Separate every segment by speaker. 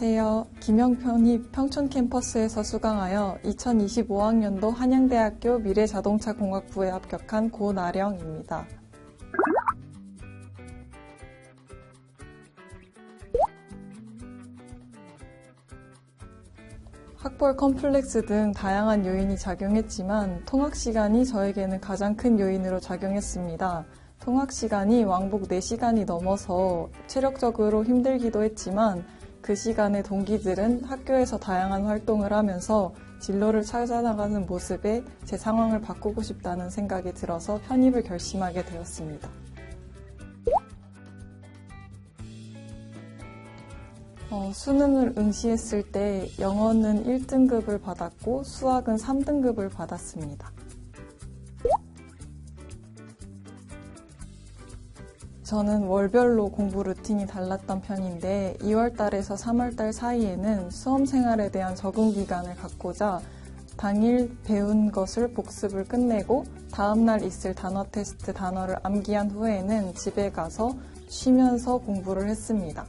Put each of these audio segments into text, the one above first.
Speaker 1: 안녕하세요. 김영편이 평촌 캠퍼스에서 수강하여 2025학년도 한양대학교 미래자동차공학부에 합격한 고나령입니다. 학벌 컴플렉스 등 다양한 요인이 작용했지만 통학시간이 저에게는 가장 큰 요인으로 작용했습니다. 통학시간이 왕복 4시간이 넘어서 체력적으로 힘들기도 했지만 그 시간에 동기들은 학교에서 다양한 활동을 하면서 진로를 찾아나가는 모습에 제 상황을 바꾸고 싶다는 생각이 들어서 편입을 결심하게 되었습니다. 수능을 응시했을 때 영어는 1등급을 받았고 수학은 3등급을 받았습니다. 저는 월별로 공부 루틴이 달랐던 편인데 2월달에서 3월달 사이에는 수험 생활에 대한 적응 기간을 갖고자 당일 배운 것을 복습을 끝내고 다음날 있을 단어 테스트 단어를 암기한 후에는 집에 가서 쉬면서 공부를 했습니다.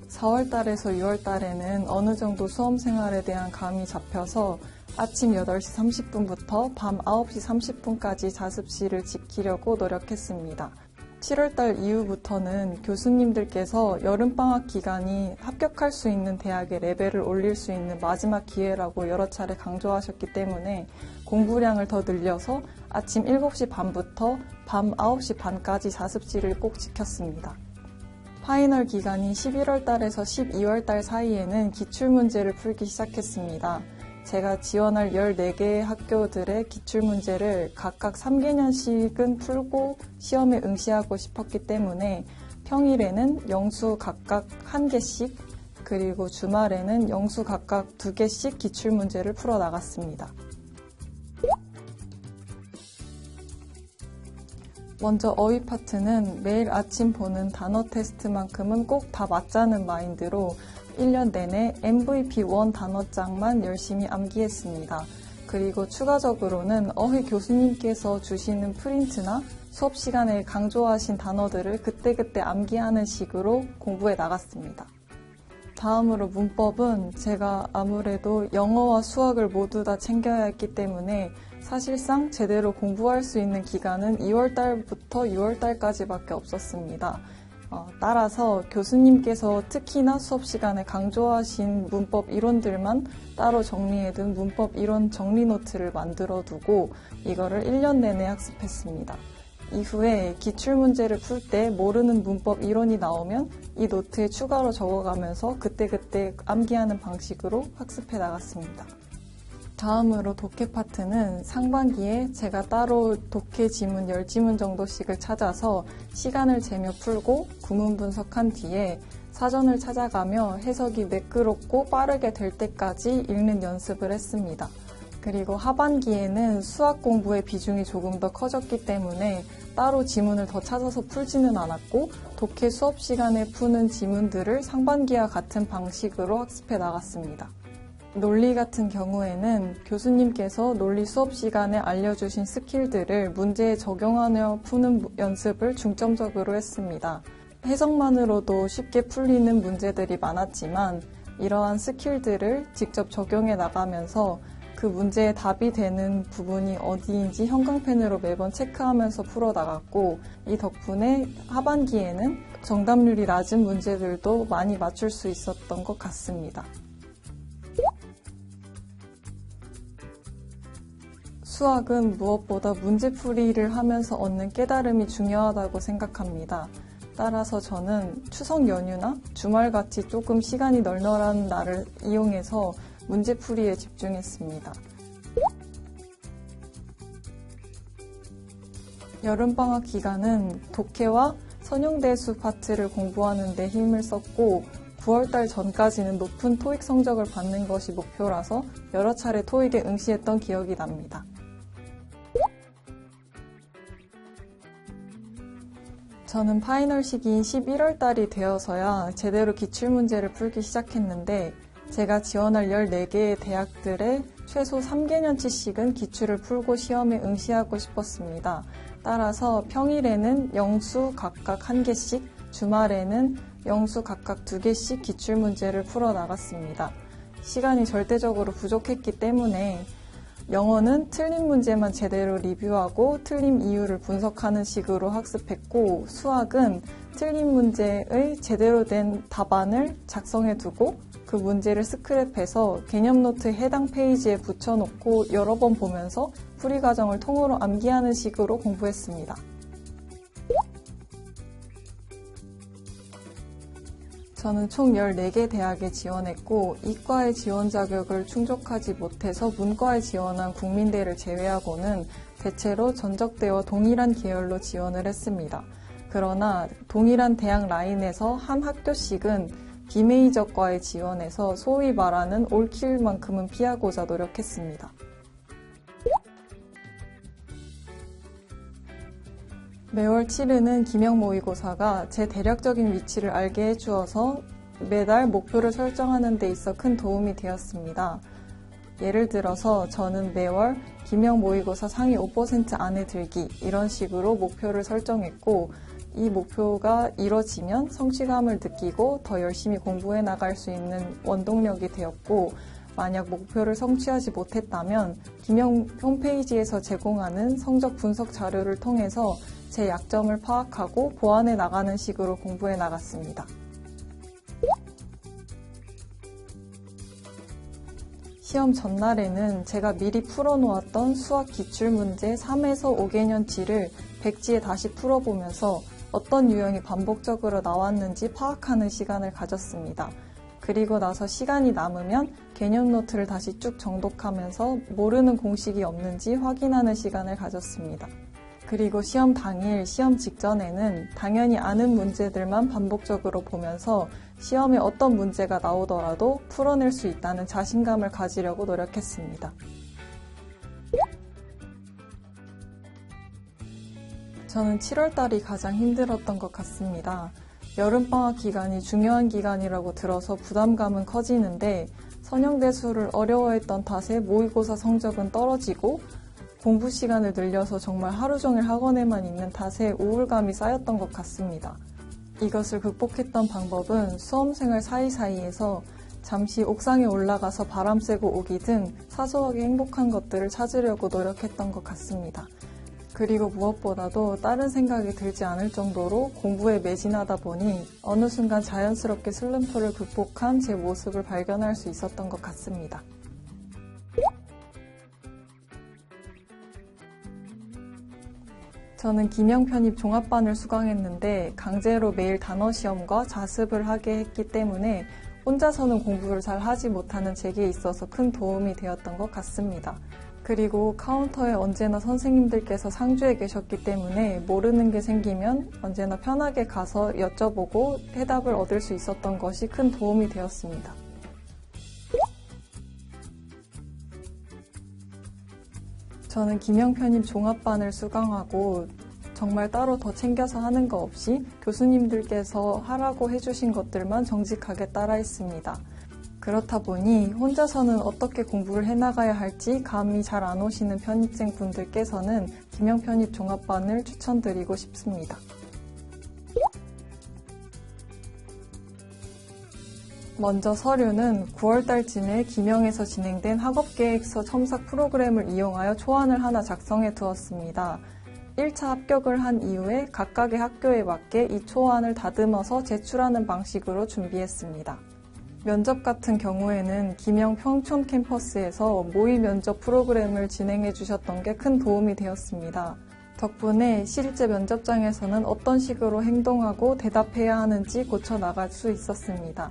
Speaker 1: 4월달에서 6월달에는 어느 정도 수험 생활에 대한 감이 잡혀서 아침 8시 30분부터 밤 9시 30분까지 자습시를 지키려고 노력했습니다. 7월달 이후부터는 교수님들께서 여름방학 기간이 합격할 수 있는 대학의 레벨을 올릴 수 있는 마지막 기회라고 여러 차례 강조하셨기 때문에 공부량을 더 늘려서 아침 7시 반부터 밤 9시 반까지 자습시를 꼭 지켰습니다. 파이널 기간인 11월 달에서 12월 달 사이에는 기출문제를 풀기 시작했습니다. 제가 지원할 14개의 학교들의 기출문제를 각각 3개년씩은 풀고 시험에 응시하고 싶었기 때문에 평일에는 영수 각각 1개씩 그리고 주말에는 영수 각각 2개씩 기출문제를 풀어 나갔습니다. 먼저 어휘 파트는 매일 아침 보는 단어 테스트만큼은 꼭 다 맞자는 마인드로 1년 내내 MVP1 단어장만 열심히 암기했습니다. 그리고 추가적으로는 어휘 교수님께서 주시는 프린트나 수업 시간에 강조하신 단어들을 그때그때 암기하는 식으로 공부해 나갔습니다. 다음으로 문법은 제가 아무래도 영어와 수학을 모두 다 챙겨야 했기 때문에 사실상 제대로 공부할 수 있는 기간은 2월달부터 6월달까지밖에 없었습니다. 따라서 교수님께서 특히나 수업 시간에 강조하신 문법 이론들만 따로 정리해둔 문법 이론 정리 노트를 만들어 두고 이거를 1년 내내 학습했습니다. 이후에 기출문제를 풀 때 모르는 문법 이론이 나오면 이 노트에 추가로 적어가면서 그때그때 암기하는 방식으로 학습해 나갔습니다. 다음으로 독해 파트는 상반기에 제가 따로 독해 지문 10지문 정도씩을 찾아서 시간을 재며 풀고 구문 분석한 뒤에 사전을 찾아가며 해석이 매끄럽고 빠르게 될 때까지 읽는 연습을 했습니다. 그리고 하반기에는 수학 공부의 비중이 조금 더 커졌기 때문에 따로 지문을 더 찾아서 풀지는 않았고 독해 수업 시간에 푸는 지문들을 상반기와 같은 방식으로 학습해 나갔습니다. 논리 같은 경우에는 교수님께서 논리 수업 시간에 알려주신 스킬들을 문제에 적용하며 푸는 연습을 중점적으로 했습니다. 해석만으로도 쉽게 풀리는 문제들이 많았지만 이러한 스킬들을 직접 적용해 나가면서 그 문제의 답이 되는 부분이 어디인지 형광펜으로 매번 체크하면서 풀어나갔고 이 덕분에 하반기에는 정답률이 낮은 문제들도 많이 맞출 수 있었던 것 같습니다. 수학은 무엇보다 문제풀이를 하면서 얻는 깨달음이 중요하다고 생각합니다. 따라서 저는 추석 연휴나 주말같이 조금 시간이 널널한 날을 이용해서 문제풀이에 집중했습니다. 여름방학 기간은 독해와 선형대수 파트를 공부하는 데 힘을 썼고 9월달 전까지는 높은 토익 성적을 받는 것이 목표라서 여러 차례 토익에 응시했던 기억이 납니다. 저는 파이널 시기인 11월 달이 되어서야 제대로 기출문제를 풀기 시작했는데 제가 지원할 14개의 대학들의 최소 3개년치씩은 기출을 풀고 시험에 응시하고 싶었습니다. 따라서 평일에는 영수 각각 1개씩, 주말에는 영수 각각 2개씩 기출문제를 풀어나갔습니다. 시간이 절대적으로 부족했기 때문에 영어는 틀린 문제만 제대로 리뷰하고 틀린 이유를 분석하는 식으로 학습했고, 수학은 틀린 문제의 제대로 된 답안을 작성해두고 그 문제를 스크랩해서 개념노트 해당 페이지에 붙여놓고 여러 번 보면서 풀이 과정을 통으로 암기하는 식으로 공부했습니다. 저는 총 14개 대학에 지원했고, 이과의 지원 자격을 충족하지 못해서 문과에 지원한 국민대를 제외하고는 대체로 전적대와 동일한 계열로 지원을 했습니다. 그러나 동일한 대학 라인에서 한 학교씩은 비메이저과에 지원해서 소위 말하는 올킬만큼은 피하고자 노력했습니다. 매월 치르는 기명 모의고사가 제 대략적인 위치를 알게 해주어서 매달 목표를 설정하는 데 있어 큰 도움이 되었습니다. 예를 들어서 저는 매월 기명 모의고사 상위 5% 안에 들기 이런 식으로 목표를 설정했고, 이 목표가 이뤄지면 성취감을 느끼고 더 열심히 공부해 나갈 수 있는 원동력이 되었고, 만약 목표를 성취하지 못했다면 기명 홈페이지에서 제공하는 성적 분석 자료를 통해서 제 약점을 파악하고 보완해 나가는 식으로 공부해 나갔습니다. 시험 전날에는 제가 미리 풀어놓았던 수학 기출문제 3에서 5개년치를 백지에 다시 풀어보면서 어떤 유형이 반복적으로 나왔는지 파악하는 시간을 가졌습니다. 그리고 나서 시간이 남으면 개념 노트를 다시 쭉 정독하면서 모르는 공식이 없는지 확인하는 시간을 가졌습니다. 그리고 시험 당일, 시험 직전에는 당연히 아는 문제들만 반복적으로 보면서 시험에 어떤 문제가 나오더라도 풀어낼 수 있다는 자신감을 가지려고 노력했습니다. 저는 7월달이 가장 힘들었던 것 같습니다. 여름방학 기간이 중요한 기간이라고 들어서 부담감은 커지는데, 선형대수를 어려워했던 탓에 모의고사 성적은 떨어지고, 공부 시간을 늘려서 정말 하루 종일 학원에만 있는 탓에 우울감이 쌓였던 것 같습니다. 이것을 극복했던 방법은 수험생활 사이사이에서 잠시 옥상에 올라가서 바람 쐬고 오기 등 사소하게 행복한 것들을 찾으려고 노력했던 것 같습니다. 그리고 무엇보다도 다른 생각이 들지 않을 정도로 공부에 매진하다 보니 어느 순간 자연스럽게 슬럼프를 극복한 제 모습을 발견할 수 있었던 것 같습니다. 저는 기명 편입 종합반을 수강했는데 강제로 매일 단어 시험과 자습을 하게 했기 때문에 혼자서는 공부를 잘 하지 못하는 제게 있어서 큰 도움이 되었던 것 같습니다. 그리고 카운터에 언제나 선생님들께서 상주해 계셨기 때문에 모르는 게 생기면 언제나 편하게 가서 여쭤보고 해답을 얻을 수 있었던 것이 큰 도움이 되었습니다. 저는 기명 편입 종합반을 수강하고 정말 따로 더 챙겨서 하는 거 없이 교수님들께서 하라고 해주신 것들만 정직하게 따라했습니다. 그렇다 보니 혼자서는 어떻게 공부를 해나가야 할지 감이 잘 안 오시는 편입생 분들께서는 기명 편입 종합반을 추천드리고 싶습니다. 먼저 서류는 9월달쯤에 기명에서 진행된 학업계획서 첨삭 프로그램을 이용하여 초안을 하나 작성해 두었습니다. 1차 합격을 한 이후에 각각의 학교에 맞게 이 초안을 다듬어서 제출하는 방식으로 준비했습니다. 면접 같은 경우에는 기명 평촌 캠퍼스에서 모의 면접 프로그램을 진행해 주셨던 게 큰 도움이 되었습니다. 덕분에 실제 면접장에서는 어떤 식으로 행동하고 대답해야 하는지 고쳐 나갈 수 있었습니다.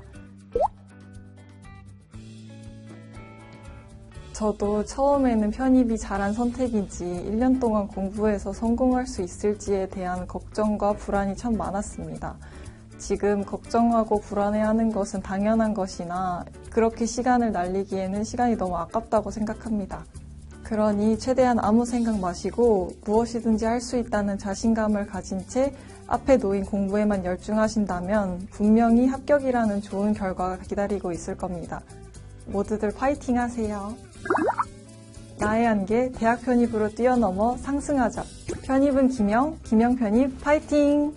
Speaker 1: 저도 처음에는 편입이 잘한 선택인지 1년 동안 공부해서 성공할 수 있을지에 대한 걱정과 불안이 참 많았습니다. 지금 걱정하고 불안해하는 것은 당연한 것이나 그렇게 시간을 날리기에는 시간이 너무 아깝다고 생각합니다. 그러니 최대한 아무 생각 마시고 무엇이든지 할 수 있다는 자신감을 가진 채 앞에 놓인 공부에만 열중하신다면 분명히 합격이라는 좋은 결과가 기다리고 있을 겁니다. 모두들 파이팅 하세요. 나의 한계 대학 편입으로 뛰어넘어 상승하자. 편입은 기명, 기명 편입 파이팅!